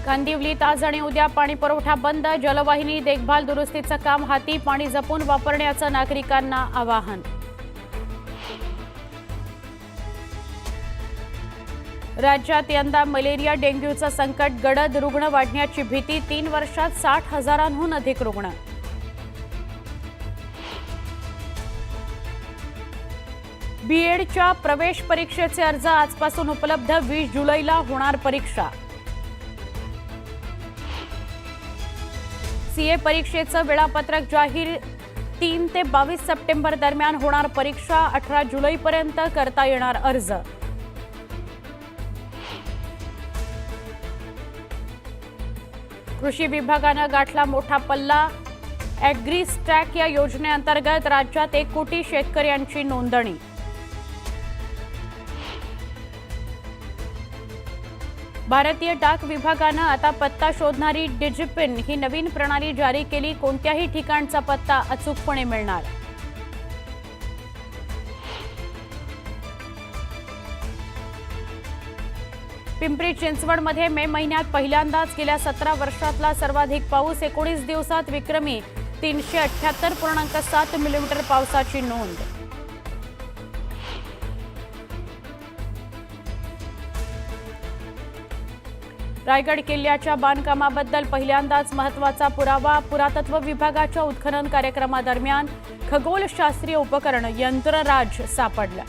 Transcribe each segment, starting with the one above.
कांदिवलीत आज आणि उद्या पाणी पुरवठा बंद, जलवाहिनी देखभाल दुरुस्तीचं काम हाती, पाणी जपून वापरण्याचं नागरिकांना आवाहन. राज्यात यंदा मलेरिया डेंग्यूचं संकट गडद, रुग्ण वाढण्याची भीती, 3 वर्षात 60,000हून अधिक रुग्ण. बीएडच्या प्रवेश परीक्षेचे अर्ज आजपासून उपलब्ध, 20 जुलैला होणार परीक्षा. सीए परीक्षेचं वेळापत्रक जाहीर, 3 ते 22 सप्टेंबर दरम्यान होणार परीक्षा, 18 जुलैपर्यंत करता येणार अर्ज. कृषी विभागानं गाठला मोठा पल्ला, ॲग्रीस्टॅक या योजनेअंतर्गत राज्यात 1 कोटी शेतकऱ्यांची नोंदणी. भारतीय डाक विभागानं आता पत्ता शोधणारी डिजिपिन ही नवीन प्रणाली जारी केली, कोणत्याही ठिकाणचा पत्ता अचूकपणे मिळणार. पिंपरी चिंचवडमध्ये मे महिन्यात पहिल्यांदाच गेल्या 17 वर्षातला सर्वाधिक पाऊस, 19 दिवसात विक्रमी 378.7 मिलीमीटर पावसाची नोंद. रायगड किल्ल्याच्या बांधकामाबद्दल पहिल्यांदाच महत्त्वाचा पुरावा, पुरातत्व विभागाच्या उत्खनन कार्यक्रमादरम्यान खगोलशास्त्रीय उपकरण यंत्रराज सापडलं.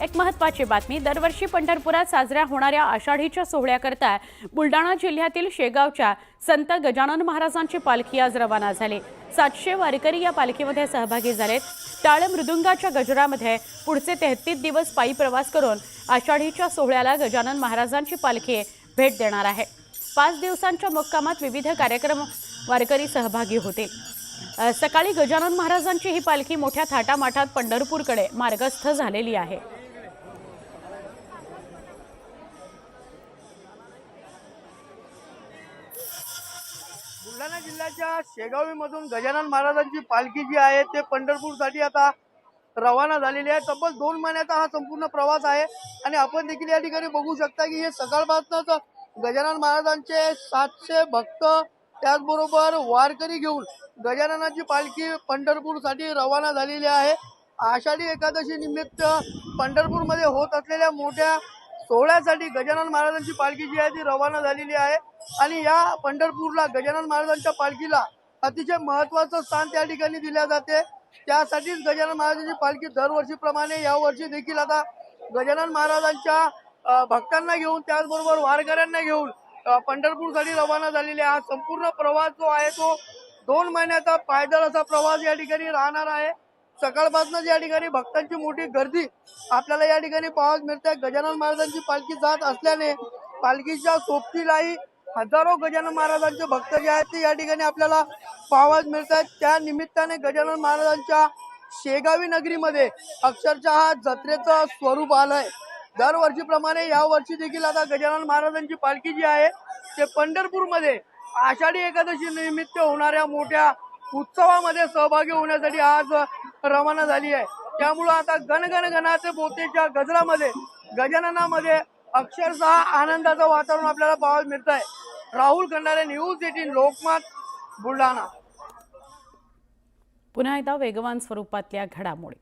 एक महत्त्वाची बातमी, दरवर्षी पंढरपुरात साजऱ्या होणाऱ्या आषाढीच्या सोहळ्याकरता बुलढाणा जिल्ह्यातील शेगावच्या संत गजानन महाराजांची पालखी आज रवाना झाली. 700 वारकरी या पालखीमध्ये सहभागी झालेत. टाळ मृदुंगाच्या गजरामध्ये पुढचे 33 दिवस पायी प्रवास करून आषाढीच्या सोहळ्याला गजानन महाराजांची पालखी भेट देणार आहे. 5 दिवसांच्या मुक्कामात विविध कार्यक्रम वारकरी सहभागी होतील. सकाळी गजानन महाराजांची ही पालखी मोठ्या थाटामाटात पंढरपूरकडे मार्गस्थ झालेली आहे. बुलढाणा जिल्ह्याच्या शेगावीमधून गजानन महाराजांची पालखी जी आहे ते पंढरपूरसाठी आता रवाना झालेली आहे. तब्बल 2 महिन्याचा हा संपूर्ण प्रवास आहे आणि आपण देखील या ठिकाणी बघू शकता की हे सकाळपासूनच गजानन महाराजांचे 700 भक्त त्याचबरोबर वारकरी घेऊन गजाननाची पालखी पंढरपूरसाठी रवाना झालेली आहे. आषाढी एकादशी निमित्त पंढरपूरमध्ये होत असलेल्या मोठ्या सोहळ्यासाठी गजानन महाराजांची पालखी जी आहे ती रवाना झालेली आहे आणि या पंढरपूरला गजानन महाराजांच्या पालखीला अतिशय महत्त्वाचं स्थान त्या ठिकाणी दिले जाते. त्यासाठीच गजानन महाराजांची पालखी दरवर्षीप्रमाणे यावर्षी देखील आता गजानन महाराजांच्या भक्तांना घेऊन त्याचबरोबर वारकऱ्यांना घेऊन पंढरपूरसाठी रवाना झालेली आहे. हा संपूर्ण प्रवास जो आहे तो 2 महिन्याचा पायदळ असा प्रवास या ठिकाणी राहणार आहे. सकाळपासूनच या ठिकाणी भक्तांची मोठी गर्दी आपल्याला या ठिकाणी पाहायला मिळते. गजानन महाराजांची पालखी जात असल्याने पालखीच्या सोबतीलाही हजारो गजानन महाराजांचे भक्त जे आहेत ते या ठिकाणी आपल्याला पाहायला मिळतात. त्या निमित्ताने गजानन महाराजांच्या शेगावी नगरीमध्ये अक्षरशः हा जत्रेचं स्वरूप आलंय. दरवर्षीप्रमाणे या वर्षी देखील आता गजानन महाराजांची पालखी जी आहे ते पंढरपूरमध्ये आषाढी एकादशी निमित्त होणाऱ्या मोठ्या उत्सवामध्ये सहभागी होण्यासाठी आज रवाना झाली आहे. त्यामुळे आता गणगणगणाचे बोतेच्या गजरामध्ये गजाननामध्ये अक्षरशः आनंदाचं वातावरण आपल्याला पाहायला मिळत आहे. राहुल खंडारे, न्यूज 18 लोकमत, बुलढाणा. पुन्हा एकदा वेगवान स्वरूपातल्या घडामोडी.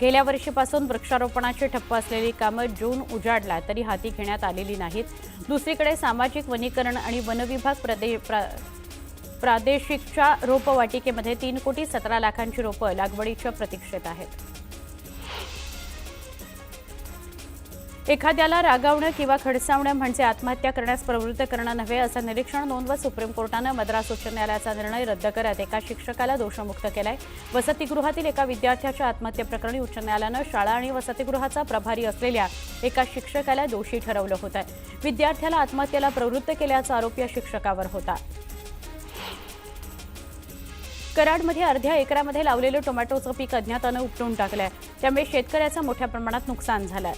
गेल्या वर्षीपासून वृक्षारोपणाची ठप्प असलेली कामं जून उजाडला तरी हाती घेण्यात आलेली नाहीत. दुसरीकडे सामाजिक वनीकरण आणि वनविभाग प्रादेशिकच्या रोपवाटिकेमध्ये 3 कोटी 17 लाखांची रोपं लागवडीच्या प्रतीक्षेत आहेत. एखाद्याला रागावणं किंवा खडसावणं म्हणजे आत्महत्या करण्यास प्रवृत्त करणं नव्हे, असं निरीक्षण नोंदवत सुप्रीम कोर्टानं मद्रास उच्च न्यायालयाचा निर्णय रद्द करत एका शिक्षकाला दोषमुक्त केलाय. वसतिगृहातील एका विद्यार्थ्याच्या आत्महत्येप्रकरणी उच्च न्यायालयानं शाळा आणि वसतिगृहाचा प्रभारी असलेल्या एका शिक्षकाला दोषी ठरवलं होतं. विद्यार्थ्याला आत्महत्येला प्रवृत्त केल्याचा आरोप या शिक्षकावर होता. कराडमध्ये अर्ध्या एकरामध्ये लावलेलं टोमॅटोचं पीक अज्ञातानं उपटून टाकलंय. त्यामुळे शेतकऱ्याचं मोठ्या प्रमाणात नुकसान झालंय.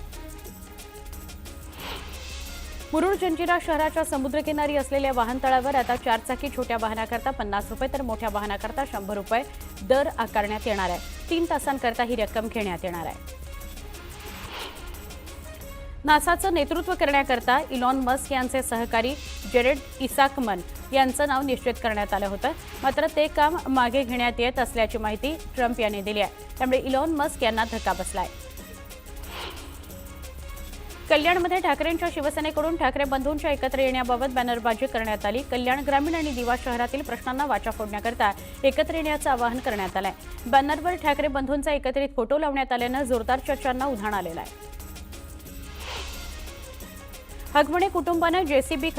मुरुड जंजिरा शहराच्या समुद्रकिनारी असलेल्या वाहनतळावर आता 4 चाकी छोट्या वाहनाकरता 50 रुपये तर मोठ्या वाहनाकरता 100 रुपये दर आकारण्यात येणार आहे. 3 तासांकरता ही रक्कम घेण्यात येणार आहे. नासाचं नेतृत्व करण्याकरता इलॉन मस्क यांचे सहकारी जेरेड इसाकमन यांचं नाव निश्चित करण्यात आलं होतं. मात्र ते काम मागे घेण्यात येत असल्याची माहिती ट्रम्प यांनी दिली आहे. त्यामुळे इलॉन मस्क यांना धक्का बसलाय. कल्याणमध्ये ठाकरेंच्या शिवसेनेकडून ठाकरे बंधूंच्या एकत्र येण्याबाबत बॅनरबाजी करण्यात आली. कल्याण ग्रामीण आणि दिवा शहरातील प्रश्नांना वाचा फोडण्याकरता एकत्र येण्याचं आवाहन करण्यात आलंय. बॅनरवर ठाकरे बंधूंचा एकत्रित फोटो लावण्यात आल्यानं जोरदार चर्चांना उधाण आलेलं आहे. हगवणे कुटुंबानं जेसीबी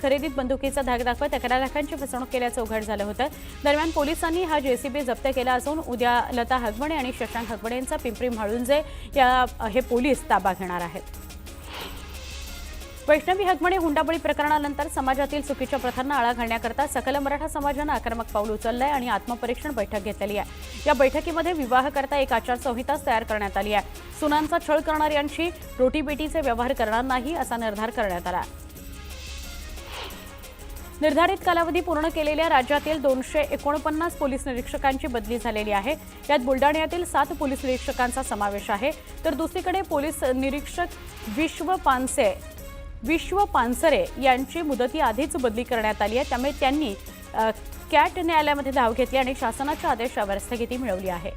खरेदीत बंदुकीचा धाक दाखवत 11 लाखांची फसवणूक केल्याचं उघड झालं होतं. दरम्यान पोलिसांनी हा जेसीबी जप्त केला असून उद्या लता हगवणे आणि शशांक हगवणे यांचा पिंपरी म्हाळुंजे हे पोलीस ताबा घेणार आहेत. वैष्णवी हगवणे हुंडाबळी प्रकरणानंतर समाजातील चुकीच्या प्रथांना आळा घालण्याकरता सकल मराठा समाजानं आक्रमक पाऊल उचललंय आणि आत्मपरीक्षण बैठक घेतलेली आहे. या बैठकीमध्ये विवाहाकरता एक आचारसंहिताच तयार करण्यात आली आहे. सुनांचा छळ करणाऱ्यांशी रोटीबेटीचे व्यवहार करणार नाही असा निर्धार करण्यात आला. निर्धारित कालावधी पूर्ण केलेल्या राज्यातील 249 पोलीस निरीक्षकांची बदली झालेली आहे. यात बुलडाण्यातील 7 पोलीस निरीक्षकांचा समावेश आहे. तर दुसरीकडे पोलीस निरीक्षक विश्व पानसरे यांची मुदती आधीच बदली करण्यात आली आहे. त्यामुळे त्यांनी कॅट न्यायालयामध्ये धाव घेतली आणि शासनाच्या आदेशावर स्थगिती मिळवली आहे.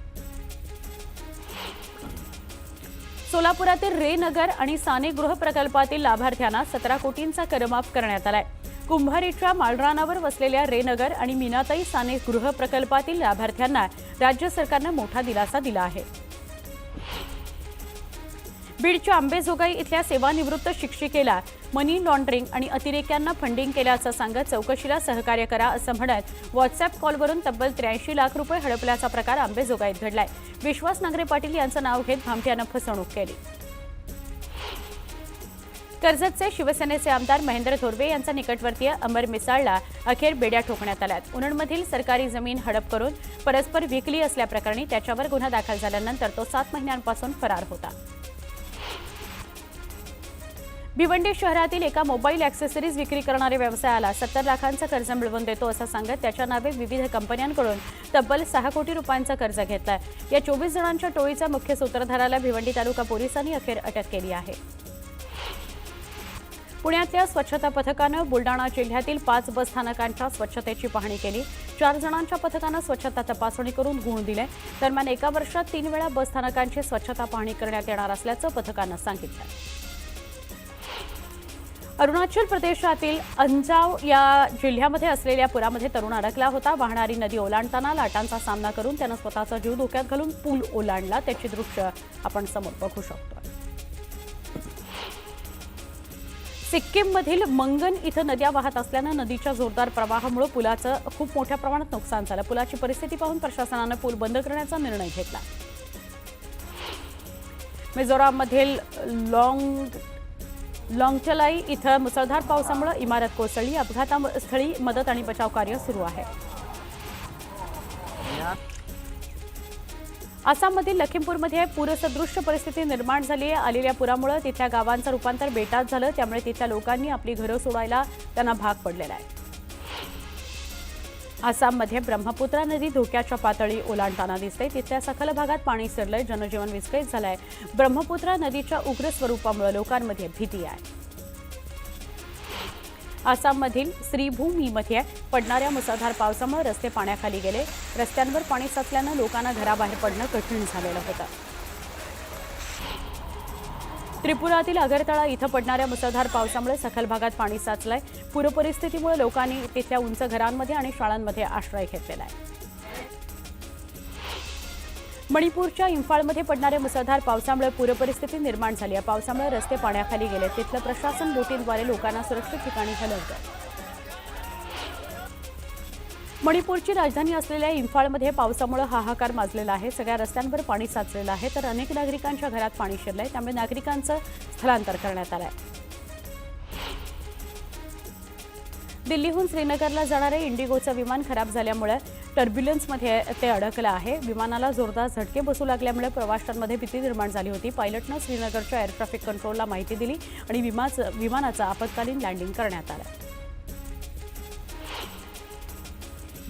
सोलापुरातील रे नगर आणि साने गृह प्रकल्पातील लाभार्थ्यांना 17 कोटींचा करमाफ करण्यात आलाय. कुंभारीच्या माळरानावर वसलेल्या रे नगर आणि मीनाताई साने गृह प्रकल्पातील लाभार्थ्यांना राज्य सरकारनं मोठा दिलासा दिला आहे. बीडच्या अंबेजोगाई इथल्या सेवानिवृत्त शिक्षिकेला मनी लॉन्ड्रिंग आणि अतिरेक्यांना फंडिंग केल्याचं सांगत चौकशीला सहकार्य करा असं म्हणत व्हॉट्सअॅप कॉलवरून तब्बल 83 लाख रुपये हडपल्याचा प्रकार अंबेजोगाईत घडलाय. विश्वास नांगरे पाटील यांचं नाव घेत भामट्यानं फसवणूक केली. कर्जतचे शिवसेनेचे आमदार महेंद्र थोरवे यांचा निकटवर्तीय अमर मिसाळला अखेर बेड्या ठोकण्यात आल्यात. उरणमधील सरकारी जमीन हडप करून परस्पर विकली असल्याप्रकरणी त्याच्यावर गुन्हा दाखल झाल्यानंतर तो 7 महिन्यांपासून फरार होता. भिवंडी शहरातील एका मोबाईल ॲक्सेसरीज विक्री करणाऱ्या व्यवसायाला 70 लाखांचं कर्ज मिळवून देतो असं सांगत त्याच्या नावे विविध कंपन्यांकडून तब्बल 6 कोटी रुपयांचं कर्ज घेतलंय. या 24 जणांच्या टोळीचा मुख्य सूत्रधाराला भिवंडी तालुका पोलिसांनी अखेर अटक केली आहे. पुण्यातल्या स्वच्छता पथकानं बुलडाणा जिल्ह्यातील 5 बस स्थानकांच्या स्वच्छतेची पाहणी केली. 4 जणांच्या पथकानं स्वच्छता तपासणी करून गुण दिले. दरम्यान एका वर्षात 3 वेळा बस स्थानकांची स्वच्छता पाहणी करण्यात येणार असल्याचं पथकानं सांगितलं. अरुणाचल प्रदेशातील अंजाव या जिल्ह्यामध्ये असलेल्या पुरामध्ये तरुण अडकला होता. वाहणारी नदी ओलांडताना लाटांचा सामना करून त्यानं स्वतःचा जीव धोक्यात घालून पूल ओलांडला. त्याची दृश्य आपण समोर बघू शकतो. सिक्कीममधील मंगन इथं नद्या वाहत असल्यानं नदीच्या जोरदार प्रवाहामुळे पुलाचं खूप मोठ्या प्रमाणात नुकसान झालं. पुलाची परिस्थिती पाहून प्रशासनानं पूल बंद करण्याचा निर्णय घेतला. मिझोराममधील लॉंगचलाई इथं मुसळधार पावसामुळे इमारत कोसळली. अपघातास्थळी मदत आणि बचाव कार्य सुरू आहे. आसाममधील लखीमपूरमध्ये पूरसदृश्य परिस्थिती निर्माण झाली आहे. आलेल्या पुरामुळे तिथल्या गावांचं रूपांतर बेटात झालं. त्यामुळे तिथल्या लोकांनी आपली घरं सोडायला त्यांना भाग पडलेला आहे. आसाममध्ये ब्रह्मपुत्रा नदी धोक्याच्या पातळी ओलांडताना दिसते. तिथल्या सखल भागात पाणी शिरलंय. जनजीवन विस्कळीत झालंय. ब्रह्मपुत्रा नदीच्या उग्र स्वरूपामुळे लोकांमध्ये भीती आहे. आसाममधील श्रीभूमीमध्ये पडणाऱ्या मुसळधार पावसामुळे रस्ते पाण्याखाली गेले. रस्त्यांवर पाणी साचल्यानं लोकांना घराबाहेर पडणं कठीण झालेलं होतं. त्रिपुरातील अगरतळा इथं पडणाऱ्या मुसळधार पावसामुळे सखल भागात पाणी साचलंय. पूरपरिस्थितीमुळे लोकांनी तिथल्या उंच घरांमध्ये आणि शाळांमध्ये आश्रय घेतलेला आहे. मणिपूरच्या इम्फाळमध्ये पडणाऱ्या मुसळधार पावसामुळे पूरपरिस्थिती निर्माण झाली आहे. पावसामुळे रस्ते पाण्याखाली गेले. तिथलं प्रशासन बोटींद्वारे लोकांना सुरक्षित ठिकाणी हलवतं. मणिपूरची राजधानी असलेल्या इम्फाळमध्ये पावसामुळे हाहाकार माजलेला आहे. सगळ्या रस्त्यांवर पाणी साचलेलं आहे. तर अनेक नागरिकांच्या घरात पाणी शिरलंय. त्यामुळे नागरिकांचं स्थलांतर करण्यात आलंय. दिल्लीहून श्रीनगरला जाणारे इंडिगोचं विमान खराब झाल्यामुळे टर्ब्युलन्समध्ये ते अडकलं आहे. विमानाला जोरदार झटके बसू लागल्यामुळे प्रवाशांमध्ये भीती निर्माण झाली होती. पायलटनं श्रीनगरच्या एअर ट्रॅफिक कंट्रोलला माहिती दिली आणि विमानाचं आपत्कालीन लँडिंग करण्यात आलं.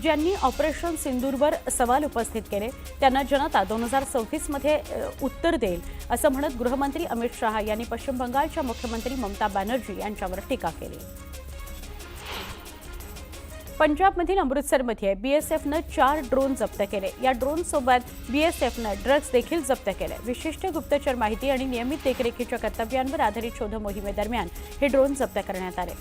ज्यांनी ऑपरेशन सिंदूरवर सवाल उपस्थित केले त्यांना जनता 2034मध्ये उत्तर देईल असं म्हणत गृहमंत्री अमित शहा यांनी पश्चिम बंगालच्या मुख्यमंत्री ममता बॅनर्जी यांच्यावर टीका केली. पंजाबमधील अमृतसरमध्ये बीएसएफनं 4 ड्रोन जप्त केले. या ड्रोनसोबत बीएसएफनं ड्रग्ज देखील जप्त केले. विशिष्ट गुप्तचर माहिती आणि नियमित देखरेखीच्या कर्तव्यांवर आधारित शोध मोहिमेदरम्यान हे ड्रोन जप्त करण्यात आले.